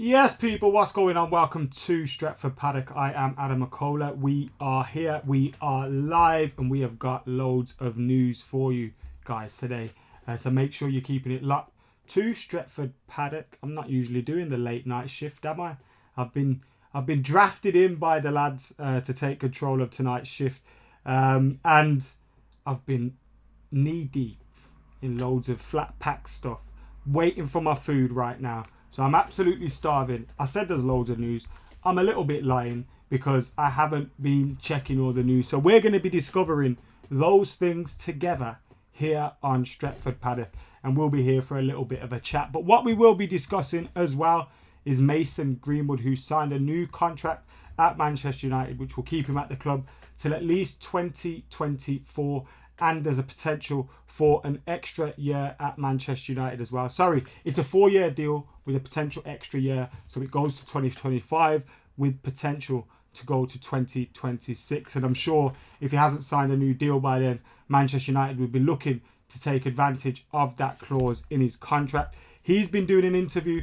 Yes, people, what's going on? Welcome to Stretford Paddock. I am Adam McCullough. We are here, we are live, and we have got loads of news for you guys today. So make sure you're keeping it locked to Stretford Paddock. I'm not usually doing the late night shift, am I? I've been drafted in by the lads to take control of tonight's shift, and I've been knee deep in loads of flat pack stuff, waiting for my food right now. So I'm absolutely starving. I said there's loads of news. I'm a little bit lying because I haven't been checking all the news. So we're going to be discovering those things together here on Stretford Paddock. And we'll be here for a little bit of a chat. But what we will be discussing as well is Mason Greenwood, who signed a new contract at Manchester United, which will keep him at the club till at least 2024. And there's a potential for an extra year at Manchester United as well. Sorry, it's a 4-year deal with a potential extra year. So it goes to 2025 with potential to go to 2026. And I'm sure if he hasn't signed a new deal by then, Manchester United will be looking to take advantage of that clause in his contract. He's been doing an interview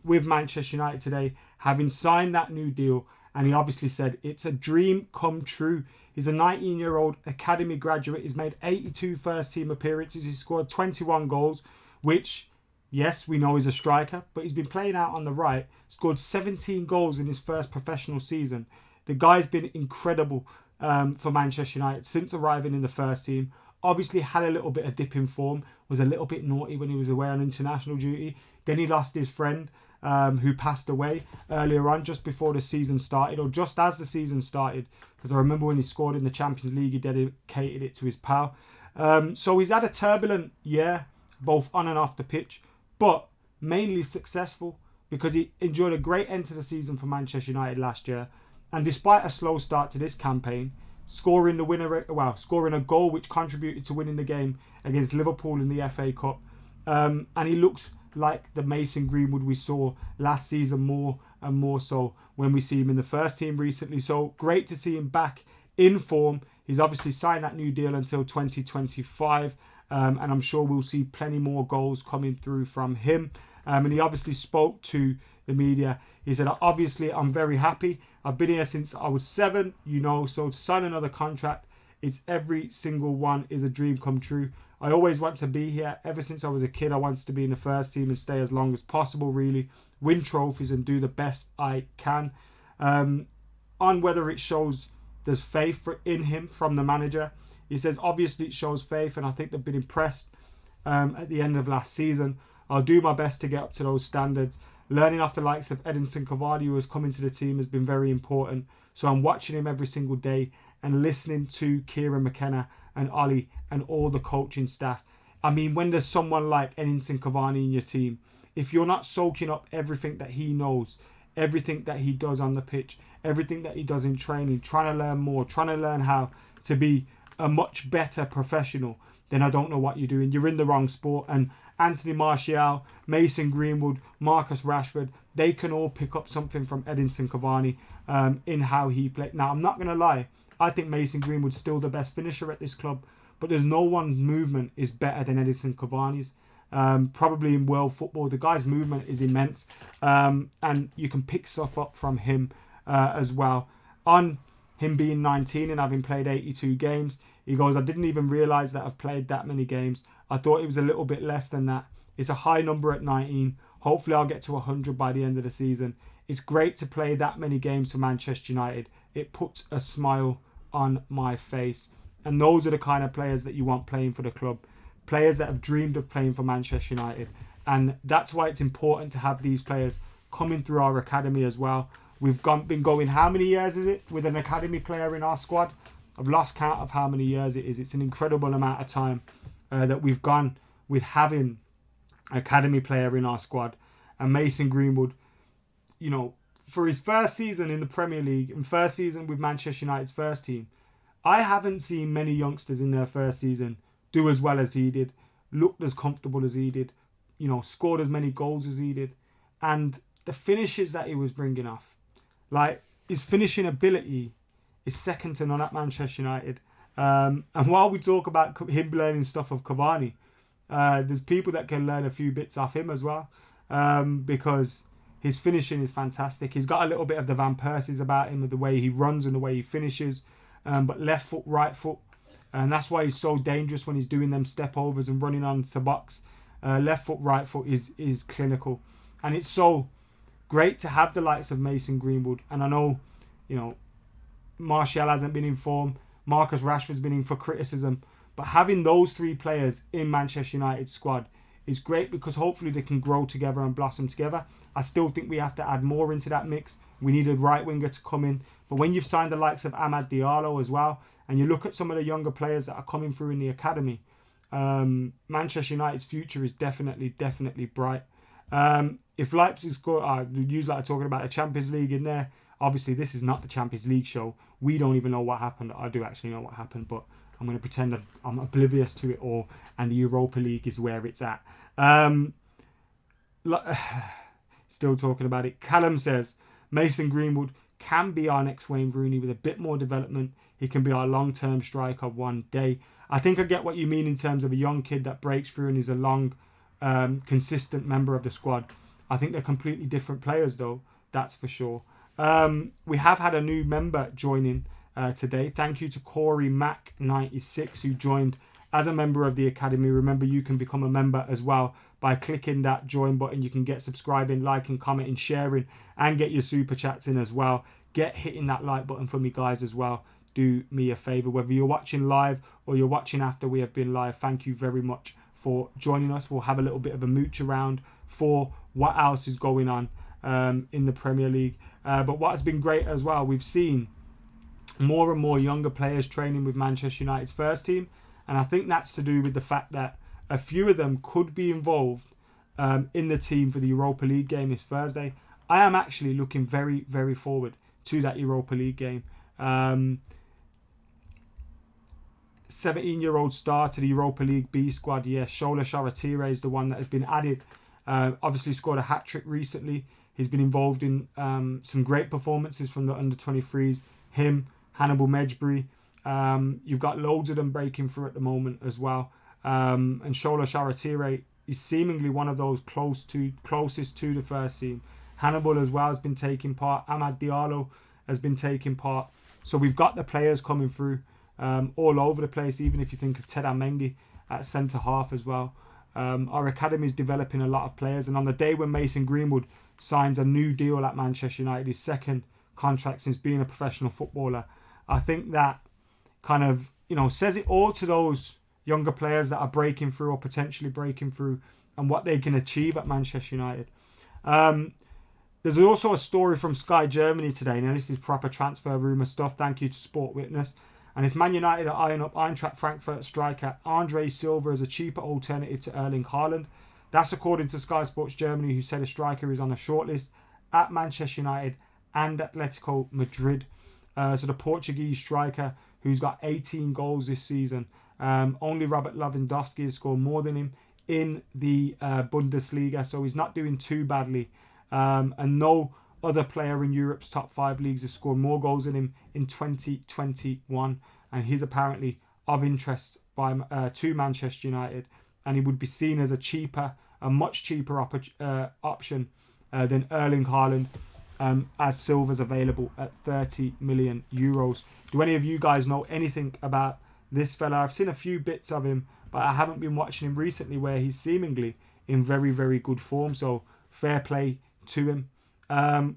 with Manchester United today, having signed that new deal. And he obviously said it's a dream come true. He's a 19-year-old academy graduate. He's made 82 first-team appearances. He's scored 21 goals, which, yes, we know he's a striker, but he's been playing out on the right. Scored 17 goals in his first professional season. The guy's been incredible for Manchester United since arriving in the first team. Obviously had a little bit of dip in form, was a little bit naughty when he was away on international duty. Then he lost his friend, who passed away earlier on, just before the season started, or just as the season started, because I remember when he scored in the Champions League, he dedicated it to his pal. So he's had a turbulent year, both on and off the pitch, but mainly successful because he enjoyed a great end to the season for Manchester United last year. And despite a slow start to this campaign, scoring a goal which contributed to winning the game against Liverpool in the FA Cup, and he looks like the Mason Greenwood we saw last season, more and more so when we see him in the first team recently. So great to see him back in form. He's obviously signed that new deal until 2025, and I'm sure we'll see plenty more goals coming through from him. And he obviously spoke to the media. He said, obviously, I'm very happy. I've been here since I was 7, so to sign another contract, it's every single one is a dream come true. I always want to be here. Ever since I was a kid, I wanted to be in the first team and stay as long as possible, really. Win trophies and do the best I can. On whether it shows there's faith in him from the manager. He says, obviously it shows faith, and I think they've been impressed at the end of last season. I'll do my best to get up to those standards. Learning off the likes of Edinson Cavani, who has come into the team, has been very important. So I'm watching him every single day and listening to Kieran McKenna and Ollie and all the coaching staff. I mean, when there's someone like Edinson Cavani in your team, if you're not soaking up everything that he knows, everything that he does on the pitch, everything that he does in training, trying to learn more, trying to learn how to be a much better professional, then I don't know what you're doing. You're in the wrong sport. And Anthony Martial, Mason Greenwood, Marcus Rashford, they can all pick up something from Edinson Cavani in how he played. Now, I'm not going to lie. I think Mason Greenwood's still the best finisher at this club, but there's no one's movement is better than Edinson Cavani's. Probably in world football, the guy's movement is immense, and you can pick stuff up from him as well. On him being 19 and having played 82 games, he goes, I didn't even realise that I've played that many games. I thought it was a little bit less than that. It's a high number at 19. Hopefully I'll get to 100 by the end of the season. It's great to play that many games for Manchester United. It puts a smile on my face. And those are the kind of players that you want playing for the club. Players that have dreamed of playing for Manchester United. And that's why it's important to have these players coming through our academy as well. We've been going, how many years is it with an academy player in our squad? I've lost count of how many years it is. It's an incredible amount of time that we've gone with having an academy player in our squad. And Mason Greenwood, for his first season in the Premier League and first season with Manchester United's first team, I haven't seen many youngsters in their first season do as well as he did, looked as comfortable as he did, scored as many goals as he did. And the finishes that he was bringing off, like his finishing ability is second to none at Manchester United. And while we talk about him learning stuff of Cavani, there's people that can learn a few bits off him as well, because His finishing is fantastic. He's got a little bit of the Van Persie's about him, with the way he runs and the way he finishes. But left foot, right foot. And that's why he's so dangerous when he's doing them step overs and running onto box. Left foot, right foot is clinical. And it's so great to have the likes of Mason Greenwood. And I know, Martial hasn't been in form. Marcus Rashford's been in for criticism. But having those three players in Manchester United's squad is great, because hopefully they can grow together and blossom together. I still think we have to add more into that mix. We need a right winger to come in. But when you've signed the likes of Amad Diallo as well, and you look at some of the younger players that are coming through in the academy, Manchester United's future is definitely bright. If Leipzig score, I usually like talking about the Champions League in there. Obviously, this is not the Champions League show. We don't even know what happened. I do actually know what happened, but I'm going to pretend that I'm oblivious to it all, and the Europa League is where it's at. Still talking about it. Callum says, Mason Greenwood can be our next Wayne Rooney with a bit more development. He can be our long-term striker one day. I think I get what you mean in terms of a young kid that breaks through and is a long, consistent member of the squad. I think they're completely different players, though. That's for sure. We have had a new member joining today. Thank you to Corey Mac 96, who joined as a member of the academy. Remember, you can become a member as well by clicking that join button. You can get subscribing, liking, commenting, sharing, and get your super chats in as well. Get hitting that like button for me, guys, as well. Do me a favor, whether you're watching live or you're watching after we have been live. Thank you very much for joining us. We'll have a little bit of a mooch around for what else is going on in the Premier League. But what has been great as well, we've seen more and more younger players training with Manchester United's first team. And I think that's to do with the fact that a few of them could be involved in the team for the Europa League game this Thursday. I am actually looking very, very forward to that Europa League game. 17-year-old star to the Europa League B squad. Yeah, Shola Sharatire is the one that has been added. Obviously scored a hat-trick recently. He's been involved in some great performances from the under-23s. Him, Hannibal Mejbri. You've got loads of them breaking through at the moment as well. And Shola Sharatire is seemingly one of those closest to the first team. Hannibal as well has been taking part. Amad Diallo has been taking part. So we've got the players coming through all over the place, even if you think of Ted Mengi at centre-half as well. Our academy is developing a lot of players. And on the day when Mason Greenwood signs a new deal at Manchester United, his second contract since being a professional footballer, I think that kind of, says it all to those younger players that are breaking through or potentially breaking through and what they can achieve at Manchester United. There's also a story from Sky Germany today. Now, this is proper transfer rumour stuff. Thank you to Sport Witness. And it's Man United are eyeing up Eintracht Frankfurt striker Andre Silva as a cheaper alternative to Erling Haaland. That's according to Sky Sports Germany, who said a striker is on a shortlist at Manchester United and Atletico Madrid. So the Portuguese striker, who's got 18 goals this season. Only Robert Lewandowski has scored more than him in the Bundesliga, so he's not doing too badly. And no other player in Europe's top 5 leagues has scored more goals than him in 2021. And he's apparently of interest to Manchester United. And he would be seen as a much cheaper option than Erling Haaland, as Silva's available at 30 million euros. Do any of you guys know anything about this fella? I've seen a few bits of him, but I haven't been watching him recently, where he's seemingly in very, very good form. So fair play to him.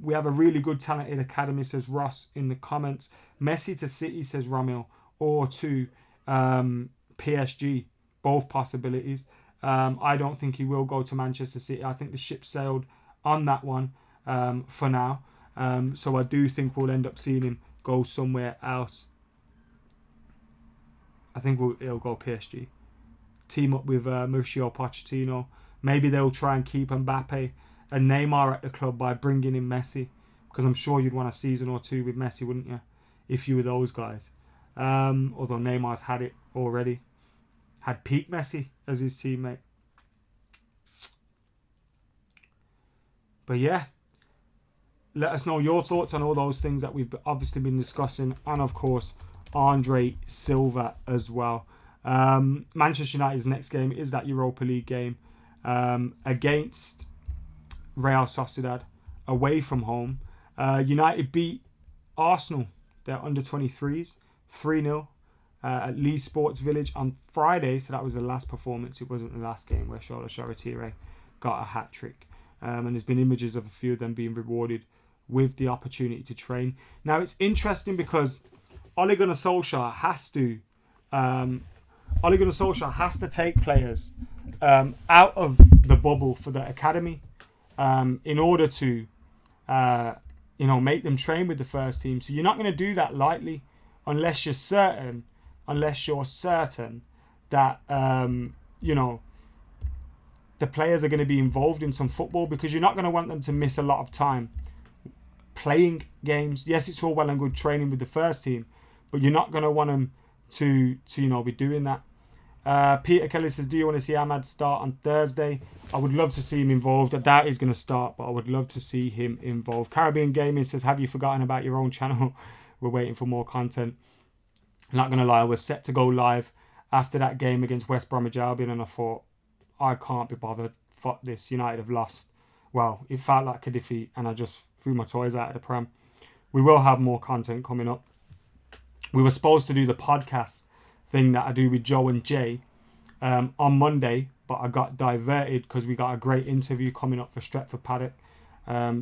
We have a really good talented academy, says Ross in the comments. Messi to City, says Ramil, or to PSG. Both possibilities. I don't think he will go to Manchester City. I think the ship sailed on that one for now. So I do think we'll end up seeing him go somewhere else. I think he'll go PSG. Team up with Mauricio Pochettino. Maybe they'll try and keep Mbappe and Neymar at the club by bringing in Messi. Because I'm sure you'd want a season or two with Messi, wouldn't you? If you were those guys. Although Neymar's had it already. Had peak Messi as his teammate. But yeah. Let us know your thoughts on all those things that we've obviously been discussing. And of course, Andre Silva as well. Manchester United's next game is that Europa League game against Real Sociedad away from home. United beat Arsenal, their under-23s, 3-0 at Lee Sports Village on Friday. So that was the last performance. It wasn't the last game where Shola Shoretire got a hat-trick. And there's been images of a few of them being rewarded with the opportunity to train. Now, it's interesting because Ole Gunnar Solskjaer has to take players out of the bubble for the academy in order to make them train with the first team. So you're not going to do that lightly unless you're certain that the players are going to be involved in some football, because you're not going to want them to miss a lot of time playing games. Yes, it's all well and good training with the first team, but you're not going to want them to be doing that. Peter Kelly says, do you want to see Ahmad start on Thursday? I would love to see him involved. I doubt he's going to start, but I would love to see him involved. Caribbean Gaming says, have you forgotten about your own channel? We're waiting for more content. I'm not going to lie, I was set to go live after that game against West Bromwich Albion, and I thought, I can't be bothered. Fuck this. United have lost. Well, it felt like a defeat, and I just threw my toys out of the pram. We will have more content coming up. We were supposed to do the podcast thing that I do with Joe and Jay on Monday, but I got diverted because we got a great interview coming up for Stretford Paddock.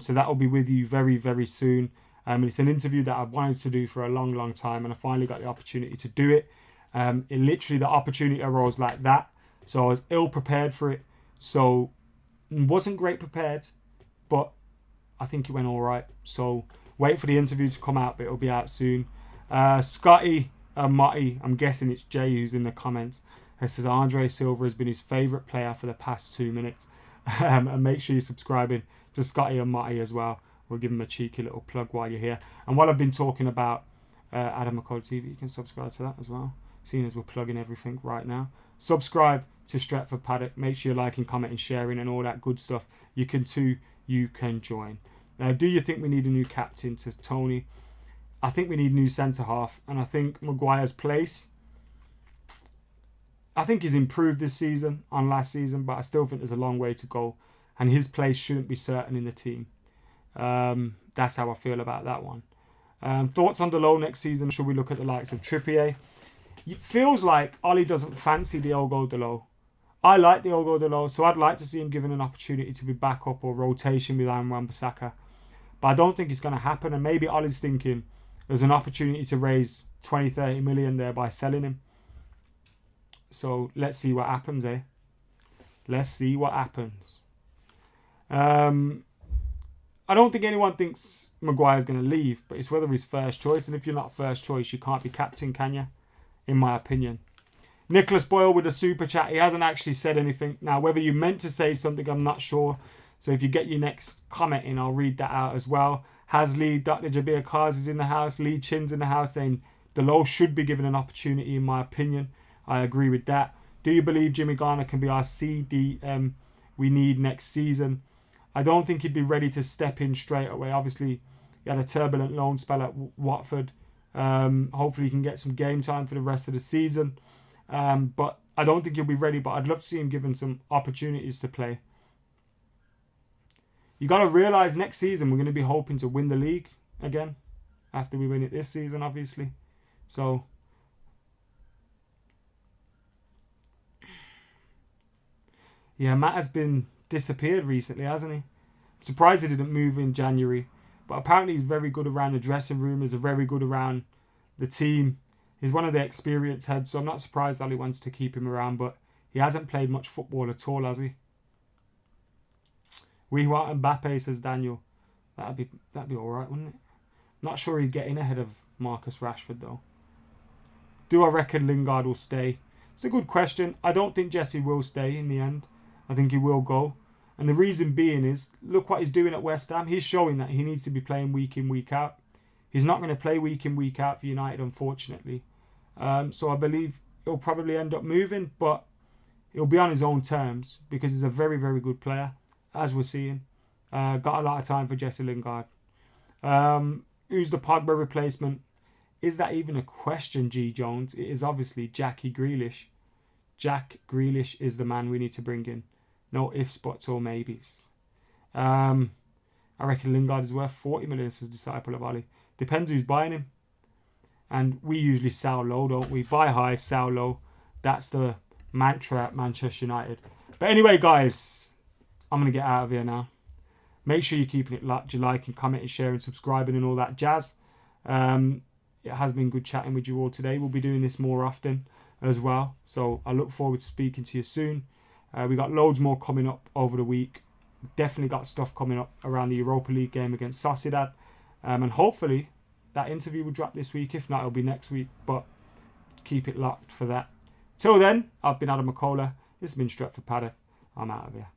So that will be with you very, very soon. It's an interview that I've wanted to do for a long, long time, and I finally got the opportunity to do it. The opportunity arose like that. So I was ill prepared for it. So wasn't great prepared, but I think it went all right. So wait for the interview to come out, but it'll be out soon. Scotty Motti, I'm guessing it's Jay who's in the comments, says Andre Silva has been his favourite player for the past 2 minutes. And make sure you're subscribing to Scotty and Motti as well. We'll give him a cheeky little plug while you're here. And while I've been talking about Adam McCall TV, you can subscribe to that as well, seeing as we're plugging everything right now. Subscribe to Stretford Paddock. Make sure you're liking, commenting, sharing and all that good stuff. You can join. Do you think we need a new captain? Says Tony. I think we need a new centre-half. And I think Maguire's place, I think he's improved this season on last season, but I still think there's a long way to go. And his place shouldn't be certain in the team. That's how I feel about that one. Thoughts on Delo next season? Should we look at the likes of Trippier? It feels like Ollie doesn't fancy Diogo Delo. I like Diogo Delo, so I'd like to see him given an opportunity to be backup or rotation with Aaron Wan-Bissaka. But I don't think it's going to happen, and maybe Ollie's thinking there's an opportunity to raise 20-30 million there by selling him. So let's see what happens, eh? Let's see what happens. I don't think anyone thinks Maguire's going to leave, but it's whether he's first choice. And if you're not first choice, you can't be captain, can you? In my opinion. Nicholas Boyle with a super chat. He hasn't actually said anything. Now, whether you meant to say something, I'm not sure. So if you get your next comment in, I'll read that out as well. Haslee, Dr. Jabir Kars is in the house. Lee Chin's in the house saying Delo should be given an opportunity, in my opinion. I agree with that. Do you believe Jimmy Garner can be our CDM we need next season? I don't think he'd be ready to step in straight away. Obviously, he had a turbulent loan spell at Watford. Hopefully he can get some game time for the rest of the season. But I don't think he'll be ready, but I'd love to see him given some opportunities to play. You got to realise next season we're going to be hoping to win the league again after we win it this season, obviously. So yeah, Matt has been disappeared recently, hasn't he? I'm surprised he didn't move in January. But apparently he's very good around the dressing room. He's very good around the team. He's one of the experienced heads, so I'm not surprised Ollie wants to keep him around. But he hasn't played much football at all, has he? We want Mbappe, says Daniel. That'd be all right, wouldn't it? Not sure he'd get in ahead of Marcus Rashford, though. Do I reckon Lingard will stay? It's a good question. I don't think Jesse will stay in the end. I think he will go. And the reason being is, look what he's doing at West Ham. He's showing that he needs to be playing week in, week out. He's not going to play week in, week out for United, unfortunately. So I believe he'll probably end up moving, but he'll be on his own terms because he's a very, very good player, as we're seeing. Got a lot of time for Jesse Lingard. Who's the Pogba replacement? Is that even a question, G. Jones? It is obviously Jackie Grealish. Jack Grealish is the man we need to bring in. No ifs, buts or maybes. I reckon Lingard is worth 40 million as a disciple of Ali. Depends who's buying him. And we usually sell low, don't we? Buy high, sell low. That's the mantra at Manchester United. But anyway, guys, I'm going to get out of here now. Make sure you're keeping it locked. You like and comment and sharing, subscribing and all that jazz. It has been good chatting with you all today. We'll be doing this more often as well. So I look forward to speaking to you soon. We got loads more coming up over the week. Definitely got stuff coming up around the Europa League game against Sociedad. And hopefully that interview will drop this week. If not, it'll be next week. But keep it locked for that. Till then, I've been Adam McCullough. This has been Stretford Paddock. I'm out of here.